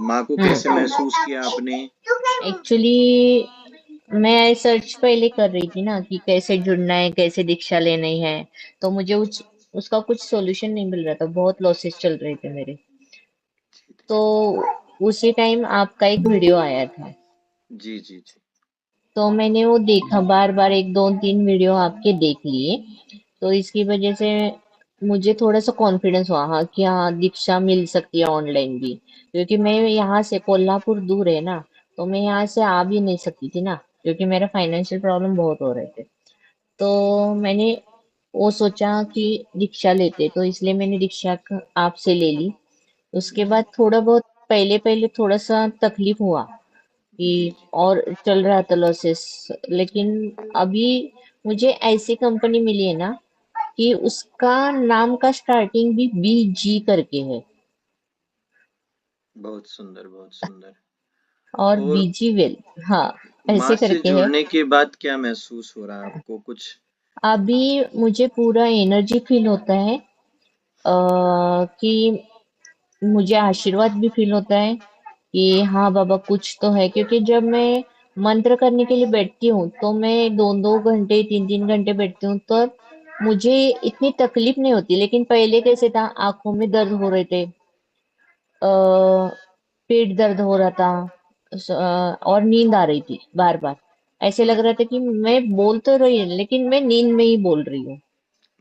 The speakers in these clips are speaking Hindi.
माँ को कैसे महसूस किया आपने? एक्चुअली मैं सर्च पहले कर रही थी ना कि कैसे जुड़ना है, कैसे दीक्षा लेनी है। तो मुझे उसका कुछ सॉल्यूशन नहीं मिल रहा था, बहुत लॉसेस चल रहे थे मेरे। तो उसी टाइम आपका एक वीडियो आया था। जी जी जी। तो मैंने वो देखा, बार बार एक दो तीन वीडियो आपके देख लिए। तो इसकी वजह से मुझे थोड़ा सा कॉन्फिडेंस हुआ, हाँ, कि हाँ दीक्षा मिल सकती है ऑनलाइन भी। क्योंकि मैं यहाँ से कोल्हापुर दूर है ना, तो मैं यहाँ से आ भी नहीं सकती थी ना, क्योंकि मेरा फाइनेंशियल प्रॉब्लम बहुत हो रहे थे। तो मैंने वो सोचा कि दीक्षा लेते, तो इसलिए मैंने दीक्षा आपसे ले ली। उसके जी बाद थोड़ा बहुत पहले पहले थोड़ा सा तकलीफ हुआ कि, जी जी। और चल रहा था लॉसेस। लेकिन अभी मुझे ऐसी कंपनी मिली है ना कि उसका नाम का स्टार्टिंग भी BG करके है। बहुत सुंदर, बहुत सुंदर। और और BG वेल, हाँ, माँ ऐसे से करके है। जुड़ने के बाद क्या महसूस हो रहा है आपको कुछ? अभी मुझे पूरा एनर्जी फील होता है, कि मुझे आशीर्वाद भी फील होता है कि हाँ बाबा कुछ तो है। क्योंकि जब मैं मंत्र करने के लिए बैठती हूँ तो मैं दो दो घंटे तीन तीन घंटे बैठती हूँ, तो मुझे इतनी तकलीफ नहीं होती। लेकिन पहले कैसे था, आंखों में दर्द हो रहे थे, पेट दर्द हो रहा था, और नींद आ रही थी बार बार। ऐसे लग रहा था कि मैं बोल तो रही हूँ लेकिन मैं नींद में ही बोल रही हूँ।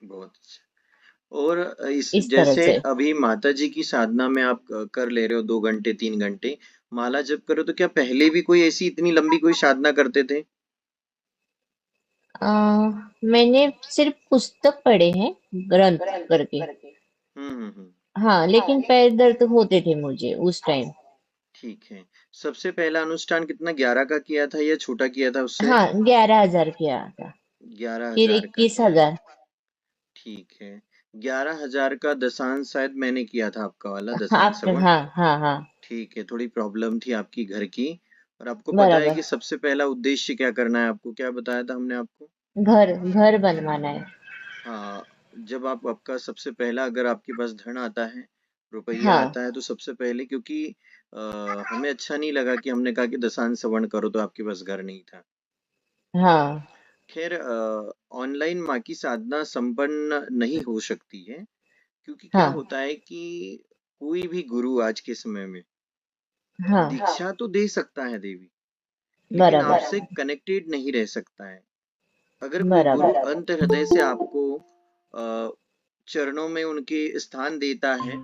बहुत अच्छा। और इस इस तरह जैसे से। अभी माता जी की साधना में आप कर ले रहे हो 2 घंटे 3 घंटे माला जप करो, तो क्या पहले भी कोई ऐसी इतनी लंबी कोई साधना करते थे? अ, मैंने सिर्फ पुस्तक पढ़े हैं, ग्रंथ करके। हम्म। हाँ, लेकिन पैर दर्द होते थे मुझे उस टाइम। ठीक है। सबसे पहला अनुष्ठान कितना, 11 का किया था या छोटा किया था उससे? हाँ, 11,000 किया था। ग्यारह फिर हजार का इक्कीस किया था। हजार ठीक है। 11,000 का दशांश शायद मैंने किया था, आपका वाला हाँ, दशांश आपने, श्रवण। हाँ हाँ हाँ, ठीक है, थोड़ी प्रॉब्लम थी आपकी घर की। और आपको पता है बराबर। कि सबसे पहला उद्देश्य क्या करना है आपको, क्या बताया था हमने आपको? घर घर बनवाना है। हाँ। जब आपका सबसे पहला, अगर आपके पास धन आता है, रुपया हाँ आता है, तो सबसे पहले, क्योंकि हमें अच्छा नहीं लगा कि हमने कहा कि दशांश श्रवण करो तो आपके पास घर नहीं था। हाँ खैर, ऑनलाइन माँ की साधना संपन्न नहीं हो सकती है, क्योंकि क्या हाँ होता है कि कोई भी गुरु आज के समय में हाँ, दीक्षा तो दे सकता है देवी, लेकिन बराबर आपसे कनेक्टेड नहीं रह सकता है। अगर कोई गुरु बराबर। अंत हृदय से आपको अ, चरणों में उनके स्थान देता है,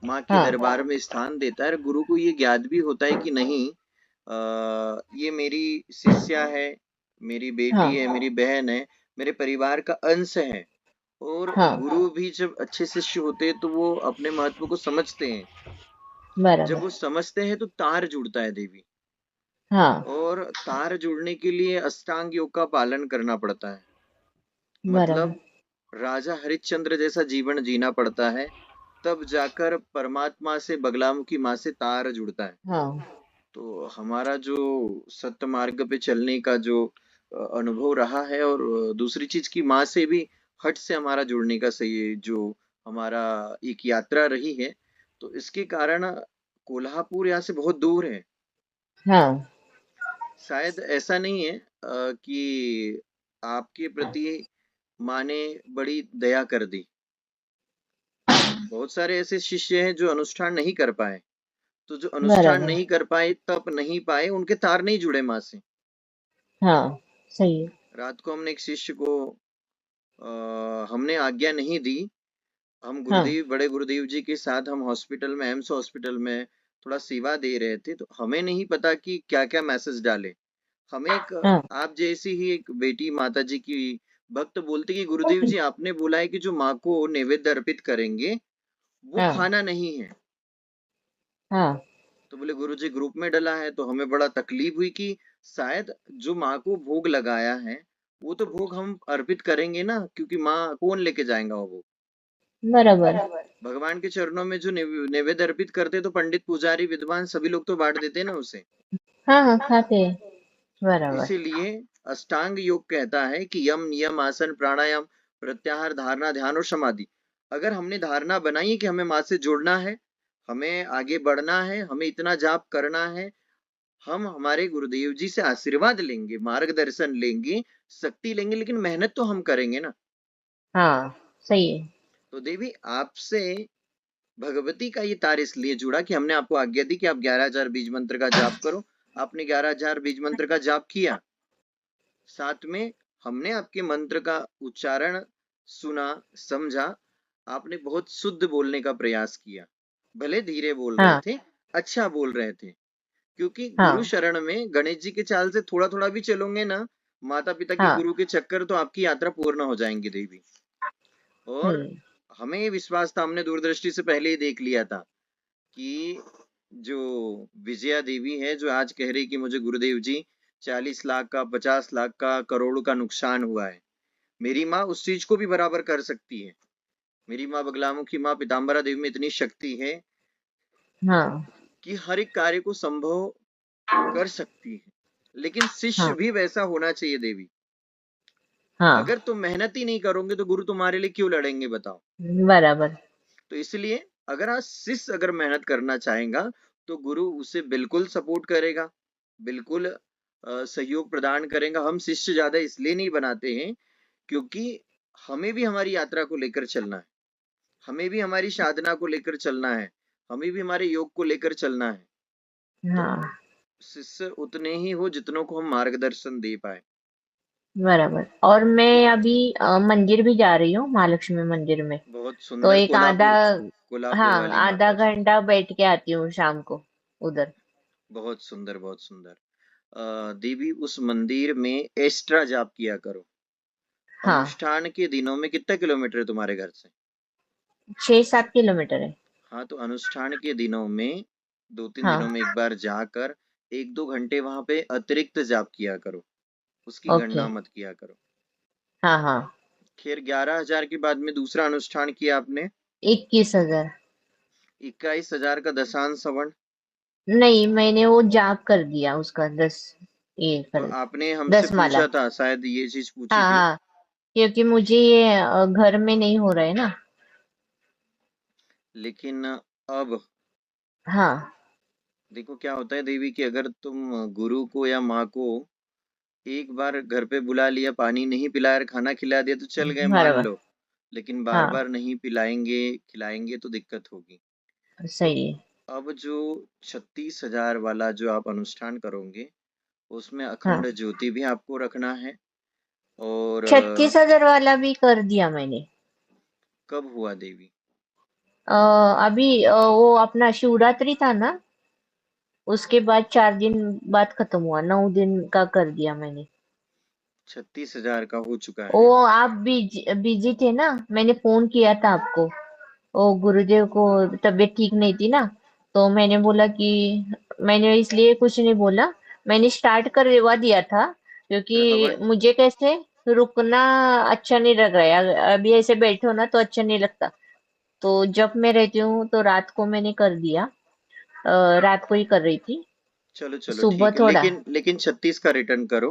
माँ के हाँ दरबार में स्थान देता है, और गुरु को ये ज्ञात भी होता है कि नहीं, ये मेरी शिष्या है, मेरी बेटी हाँ है, मेरी बहन है, मेरे परिवार का अंश है। और हाँ, गुरु भी जब अच्छे शिष्य होते हैं तो वो अपने महत्व को समझते हैं। जब बराबर। वो समझते हैं तो तार जुड़ता है देवी। हाँ, और तार जुड़ने के लिए अष्टांग योग का पालन करना पड़ता है। बराबर। मतलब राजा हरिश्चंद्र जैसा जीवन जीना पड़ता है, तब जाकर परमात्मा से, बगलामुखी माँ से तार जुड़ता है। हाँ तो हमारा जो सत्य मार्ग पे चलने का जो अनुभव रहा है, और दूसरी चीज की माँ से भी हट से हमारा जुड़ने का सही जो हमारा एक यात्रा रही है, तो इसके कारण कोल्हापुर यहाँ से बहुत दूर है। हाँ शायद ऐसा नहीं है कि आपके प्रति माँ ने बड़ी दया कर दी। बहुत सारे ऐसे शिष्य हैं जो अनुष्ठान नहीं कर पाए, तो जो अनुष्ठान बराबर। नहीं कर पाए, तप नहीं पाए, उनके तार नहीं जुड़े माँ से। हाँ, सही है। रात को हमने एक शिष्य को हमने आज्ञा नहीं दी। हम हाँ गुरुदेव, बड़े गुरुदेव जी के साथ हम हॉस्पिटल में, एम्स हॉस्पिटल में थोड़ा सेवा दे रहे थे, तो हमें नहीं पता कि क्या क्या मैसेज डाले। हमें एक हाँ आप जैसी ही एक बेटी माता जी की भक्त बोलती कि गुरुदेव जी आपने बोला है कि जो माँ को नैवेद्य अर्पित करेंगे वो हाँ खाना नहीं है। हाँ, तो बोले गुरु जी ग्रुप में डला है, तो हमें बड़ा तकलीफ हुई कि शायद जो माँ को भोग लगाया है वो तो भोग हम अर्पित करेंगे ना, क्योंकि माँ कौन लेके जाएगा वो भोग। बराबर। भगवान के चरणों में जो नैवेद्य अर्पित करते, तो पंडित पुजारी विद्वान सभी लोग तो बांट देते ना उसे। हाँ हाँ, खाते हैं, बराबर। इसीलिए अष्टांग योग कहता है कि यम नियम आसन प्राणायाम प्रत्याहार धारणा ध्यान और समाधि। अगर हमने धारणा बनाई है कि हमें माँ से जुड़ना है, हमें आगे बढ़ना है, हमें इतना जाप करना है, हम हमारे गुरुदेव जी से आशीर्वाद लेंगे, मार्गदर्शन लेंगे, शक्ति लेंगे, लेकिन मेहनत तो हम करेंगे ना। हाँ, सही है। तो देवी आपसे भगवती का ये तार इसलिए जुड़ा कि हमने आपको आज्ञा दी कि आप 11,000 बीज मंत्र का जाप करो। आपने 11,000 बीज मंत्र का जाप किया, साथ में हमने आपके मंत्र का उच्चारण सुना, समझा। आपने बहुत शुद्ध बोलने का प्रयास किया, भले धीरे बोल रहे हाँ, थे, अच्छा बोल रहे थे, क्योंकि गुरु हाँ, शरण में गणेश जी के चाल से थोड़ा थोड़ा भी चलोगे ना, माता पिता के हाँ। गुरु के चक्कर तो आपकी यात्रा पूर्ण हो जाएंगी देवी। और हम्म। हमें ये विश्वास था, हमने दूरदृष्टि से पहले ही देख लिया था कि जो विजया देवी है, जो आज कह रही कि मुझे गुरुदेव जी 40 लाख का, 50 लाख का, करोड़ का नुकसान हुआ है, मेरी माँ उस चीज को भी बराबर कर सकती है। मेरी माँ बगलामुखी माँ पीताम्बरा देवी में इतनी शक्ति है हाँ, कि हर एक कार्य को संभव कर सकती है, लेकिन शिष्य हाँ, भी वैसा होना चाहिए देवी। हाँ। अगर तुम मेहनत ही नहीं करोगे तो गुरु तुम्हारे लिए क्यों लड़ेंगे बताओ। बराबर। तो इसलिए अगर आज शिष्य अगर मेहनत करना चाहेगा तो गुरु उसे बिल्कुल सपोर्ट करेगा, बिल्कुल सहयोग प्रदान करेगा। हम शिष्य ज्यादा इसलिए नहीं बनाते हैं क्योंकि हमें भी हमारी यात्रा को लेकर चलना है, हमें भी हमारी साधना को लेकर चलना है, हमें भी हमारे योग को लेकर चलना है। तो हाँ, शिष्य उतने ही हो जितनों को हम मार्गदर्शन दे पाए। बराबर। और मैं अभी मंदिर भी जा रही हूँ, महालक्ष्मी मंदिर में। बहुत तो सुंदर, एक आधा, कोल्हापुर, कोल्हापुर हाँ, वाली आधा माता जी। घंटा बैठ के आती हूँ शाम को उधर। बहुत सुंदर, बहुत सुंदर। देवी उस मंदिर में एक्स्ट्रा जाप किया करो। हाँ, अनुष्ठान के दिनों में कितना किलोमीटर है तुम्हारे घर से? 6-7 किलोमीटर है। हाँ, तो अनुष्ठान के दिनों में 2-3 दिनों हाँ। में एक बार जाकर 1-2 घंटे वहां पे अतिरिक्त जाप किया करो, उसकी ओके। गणना मत किया करो। हाँ, हाँ। खैर 11,000 के बाद में दूसरा अनुष्ठान किया आपने, 21,000। 21,000 का दशांश श्रवण। नहीं, मैंने वो जाप कर दिया उसका 10, ये तो कर, आपने हमसे 10 माला। पूछा था, शायद ये चीज पूछी हाँ, थी। हाँ। क्योंकि मुझे ये घर में नहीं हो रहा है ना। लेकिन अब हाँ, देखो क्या होता है देवी कि अगर तुम गुरु को या माँ को एक बार घर पे बुला लिया, पानी नहीं पिलाया और खाना खिला दिया तो चल गए, मान बराबर। लो, लेकिन बार हाँ, बार नहीं पिलाएंगे, खिलाएंगे तो दिक्कत होगी। तो सही है। अब जो 36,000 वाला जो आप अनुष्ठान करोगे, उसमें हाँ, अखंड ज्योति भी आपको रखना है। और 36,000 वाला भी कर दिया मैंने। कब हुआ देवी? अभी वो अपना शिवरात्रि था ना, उसके बाद 4 दिन बाद खत्म हुआ, 9 दिन का कर दिया मैंने। 36,000 का हो चुका वो है। आप बिजी बिजी थे ना, मैंने फोन किया था आपको। वो गुरुदेव को तबीयत ठीक नहीं थी ना, तो मैंने बोला कि, मैंने इसलिए कुछ नहीं बोला, मैंने स्टार्ट करवा दिया था, क्योंकि फिर हवन, मुझे कैसे रुकना अच्छा नहीं लग रहा है। अभी ऐसे बैठे हो ना तो अच्छा नहीं लगता। तो जब मैं रहती हूँ तो रात को मैंने कर दिया, रात को ही कर रही थी। चलो चलो सुबह ठीक है, थोड़ा। लेकिन 36 का रिटर्न करो।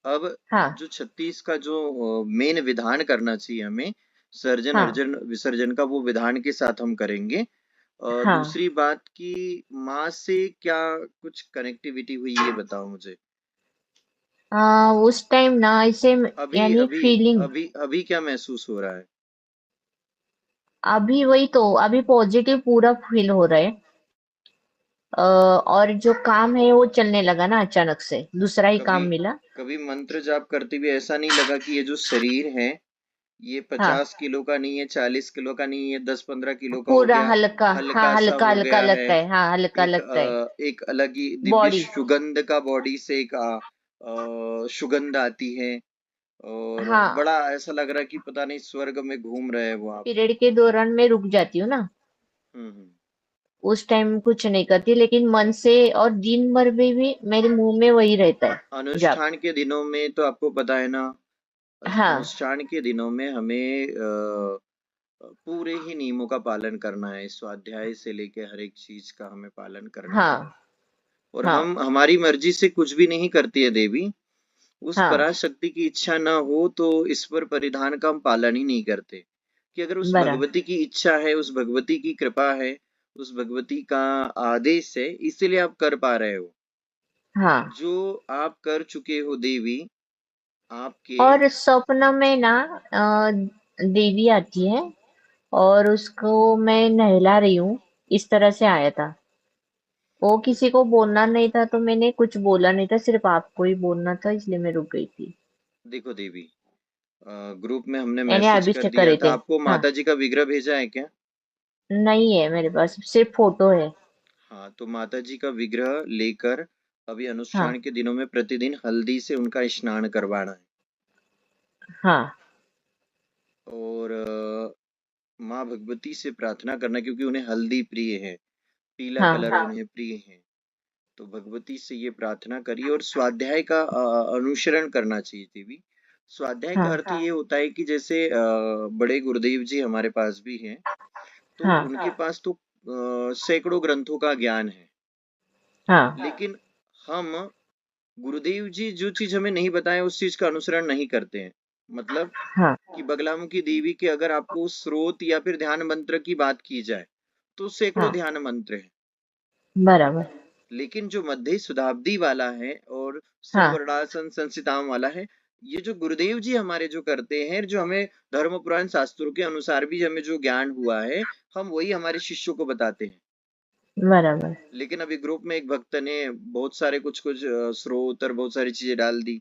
अब हाँ, जो 36 का जो मेन विधान करना चाहिए हमें, सर्जन हाँ, अर्जन विसर्जन का, वो विधान के साथ हम करेंगे। हाँ। दूसरी बात की, माँ से क्या कुछ कनेक्टिविटी हुई ये बताओ मुझे। उस टाइम ना ऐसे, अभी यानी अभी फीलिंग, अभी अभी क्या महसूस हो रहा है? अभी वही तो, अभी पॉजिटिव पूरा फील हो रहा है। और जो काम है वो चलने लगा ना, अचानक से दूसरा ही कभी काम मिला। कभी मंत्र जाप करते हुए ऐसा नहीं लगा कि ये जो शरीर है, ये हाँ, 50 किलो का नहीं है, 40 किलो का नहीं है, 10-15 किलो का हो पूरा गया, हल्का, हाँ, हल्का सा हल्का हो हल्का गया है। लगता है, हाँ, हल्का लगता है। एक अलग ही दिव्य बॉडी। सुगंध का बॉडी से एक सुगंध आती है, और हाँ, बड़ा ऐसा लग रहा है कि पता नहीं स्वर्ग में घूम रहे हो आप। पीरियड के दौरान मैं रुक जाती हूँ ना, हम्म। उस टाइम कुछ नहीं करती, लेकिन मन से और दिन भर में भी मेरे मुंह में वही रहता है, जाप। अनुष्ठान के दिनों में तो आपको पता है ना, हाँ, अनुष्ठान के दिनों में हमें पूरे ही नियमों का पालन करना है, स्वाध्याय से लेके हर एक चीज का हमें पालन करना है। हाँ, और हाँ, हम हमारी मर्जी से कुछ भी नहीं करती है देवी। उस हाँ। पराशक्ति की इच्छा न हो तो ईश्वर परिधान का हम पालन ही नहीं करते, कि अगर उस बराबर। भगवती की इच्छा है, उस भगवती की कृपा है, उस भगवती का आदेश है, इसीलिए आप कर पा रहे हो। हाँ। जो आप कर चुके हो देवी, आपके। और स्वप्न में ना देवी आती है और उसको मैं नहला रही हूँ, इस तरह से आया था। वो किसी को बोलना नहीं था तो मैंने कुछ बोला नहीं था, सिर्फ आपको ही बोलना था, इसलिए मैं रुक गई थी। देखो देवी, ग्रुप में हमने मैंने मैसेज कर अभिषेक दिया करे था थे। आपको, हाँ। माता जी का विग्रह भेजा है क्या? नहीं है मेरे पास, सिर्फ फोटो है। हाँ, तो माता जी का विग्रह लेकर अभी हाँ। अनुष्ठान के दिनों में प्रतिदिन हल्दी से उनका स्नान करवाना है। हाँ। और माँ भगवती से प्रार्थना करना, क्योंकि उन्हें हल्दी प्रिय है, पीला हाँ। कलर उन्हें प्रिय है। तो भगवती से ये प्रार्थना करिए और स्वाध्याय का अनुसरण करना चाहिए देवी। स्वाध्याय का हाँ। अर्थ ये होता है कि जैसे बड़े गुरुदेव जी हमारे पास भी हैं, तो हाँ। उनके पास तो सैकड़ों ग्रंथों का ज्ञान है। हाँ। लेकिन हम, गुरुदेव जी जो चीज हमें नहीं बताए उस चीज का अनुसरण नहीं करते हैं। मतलब हाँ। कि बगलामुखी देवी के अगर आपको स्रोत या फिर ध्यान मंत्र की बात की जाए, तो सैकड़ों हाँ। ध्यान मंत्र हैं। बराबर। लेकिन जो मध्य शताब्दी वाला है और हाँ। संवर्णासन संसिताम वाला है, ये जो गुरुदेव जी हमारे जो करते हैं, जो हमें धर्म पुराण शास्त्रों के अनुसार भी हमें जो ज्ञान हुआ है, हम वही हमारे शिष्यों को बताते हैं। बराबर। लेकिन अभी ग्रुप में एक भक्त ने बहुत सारे कुछ कुछ स्रोत और बहुत सारी चीजें डाल दी,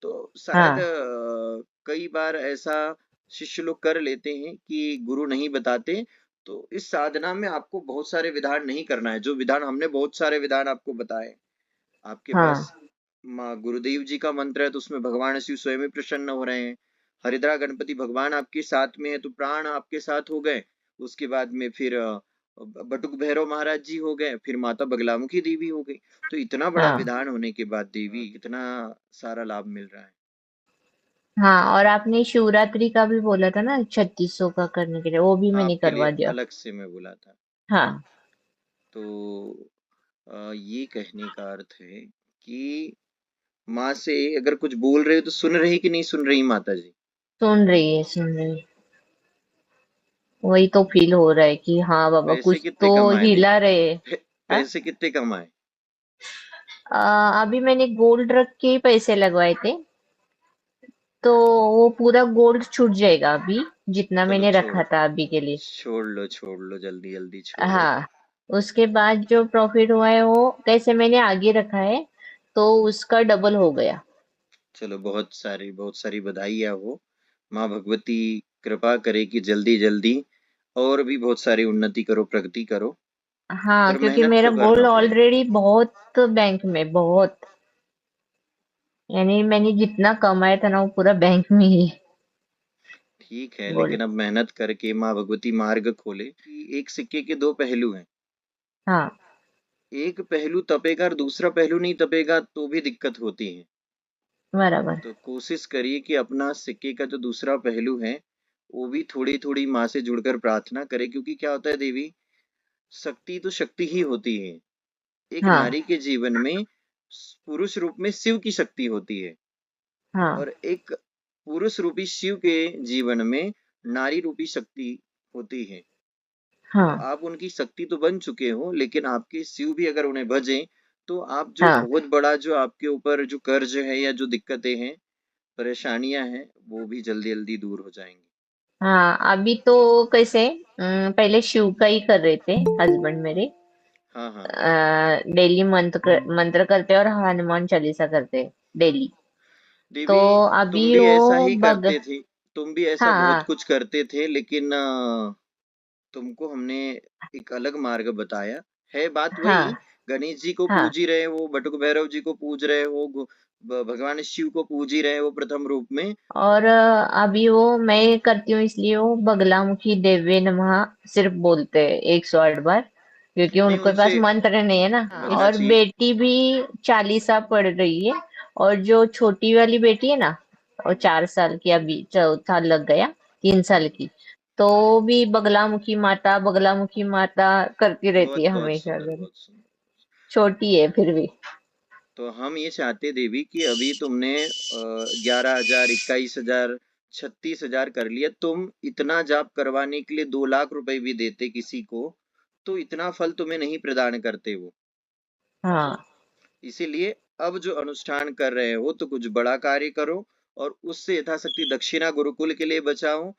तो शायद हाँ। कई बार ऐसा शिष्य लोग कर लेते हैं कि गुरु नहीं बताते। तो इस साधना में आपको बहुत सारे विधान नहीं करना है, जो विधान हमने बहुत सारे विधान आपको बताए। आपके हाँ। पास माँ गुरुदेव जी का मंत्र है, तो उसमें भगवान शिव स्वयं ही प्रसन्न हो रहे हैं। हरिद्रा गणपति भगवान आपके साथ में है, तो प्राण आपके साथ हो गए। उसके बाद में फिर बटुक भैरव महाराज जी हो गए, फिर माता बगलामुखी देवी हो गई। तो इतना बड़ा हाँ। विधान होने के बाद देवी इतना सारा लाभ मिल रहा है। हाँ, और आपने शिवरात्रि का भी बोला था ना, 3600 का करने के लिए, वो भी हाँ, मैंने आपके लिए करवा दिया। अलग से मैं बोला था। हाँ। तो ये कहने का अर्थ है कि माँ से अगर कुछ बोल रहे हो तो सुन रही कि नहीं सुन रही माता जी? सुन रही है, सुन रही है। वही तो फील हो रहा है कि हाँ बाबा पैसे कुछ कितने तो कमाए हिला देवी? रहे। हाँ? पैसे कितने कमाए? अभी मैंने गोल्ड रख के ही पैसे लगवाए थे, तो वो पूरा गोल्ड छूट जाएगा अभी, जितना चलो मैंने छोड़, रखा था अभी के लिए। छोड़ लो, जल्दी जल्दी छोड़ो। हाँ। उसके बाद जो प्रॉफिट हुआ है वो कैसे मैंने आगे रखा है, तो उसका डबल हो गया। चलो, बहुत सारी बधाइयाँ हो। माँ भगवती कृपा करे कि जल्दी जल्दी और भी बहुत सारी उन्नति करो, प्रगति करो। हाँ, पर क्योंकि मेहनत मेरा तो गोल्ड करना पड़ेगा। ऑलरेडी बहुत बैंक में, बहुत, यानी मैंने जितना कमाया था ना वो पूरा बैंक में ही है। ठीक है, गोल्ड। लेकिन अब मेहनत करके माँ भगवती मार्ग खोले कि एक सिक्के के दो पहलू हैं। हाँ। एक पहलू तपेगा और दूसरा पहलू नहीं तपेगा तो भी दिक्कत होती है। बराबर। तो कोशिश करिए कि अपना सिक्के का जो दूसरा पहलू है, वो भी थोड़ी थोड़ी माँ से जुड़कर प्रार्थना करें, क्योंकि क्या होता है देवी, शक्ति तो शक्ति ही होती है। एक हाँ। नारी के जीवन में पुरुष रूप में शिव की शक्ति होती है, हाँ। और एक पुरुष रूपी शिव के जीवन में नारी रूपी शक्ति होती है। तो हाँ। आप उनकी शक्ति तो बन चुके हो, लेकिन आपके शिव भी अगर उन्हें भजें, तो आप जो हाँ। बहुत बड़ा जो आपके ऊपर जो कर्ज है या जो दिक्कतें हैं, परेशानियां हैं, वो भी जल्दी जल्दी दूर हो जाएंगी। हाँ, अभी तो कैसे, पहले शिव का ही कर रहे थे हस्बैंड मेरे। हाँ हाँ। डेली मंत्र करते और हनुमान चालीसा करते डेली। तो देवी, अभी तुम भी वो ऐसा ही बग करते थे। तुम भी ऐसा बहुत हाँ। कुछ करते थे, लेकिन तुमको हमने एक अलग मार्ग बताया है। बात वही, हाँ। गणेश जी को हाँ। पूज ही रहे हो, बटुक भैरव जी को पूज रहे हो, भगवान शिव को पूज ही रहे हो प्रथम रूप में। और अभी वो मैं करती हूँ, इसलिए वो बगलामुखी देवे नमः सिर्फ बोलते हैं 108 बार, क्योंकि नहीं, उनके पास उनसे मंत्र नहीं है ना। बचना और चाहिए। बेटी भी चालीसा पढ़ रही है। और जो छोटी वाली बेटी है ना, वो 4 साल की, अभी चौथा लग गया, 3 साल की, तो वो भी बगलामुखी माता करती रहती बहुत है बहुत हमेशा सुंदर, घर। बहुत सुंदर। छोटी है फिर भी। तो हम ये चाहते देवी कि अभी तुमने 11,000, 21,000, 36,000 कर लिया। तुम इतना जाप करवाने के लिए 2 लाख रुपए भी देते किसी को, तो इतना फल तुम्हें नहीं प्रदान करते वो। हाँ। इसीलिए अब जो अनुष्ठान कर रहे हो तो कुछ बड़ा कार्य करो, और उससे यथाशक्ति दक्षिणा गुरुकुल के लिए बचाओ,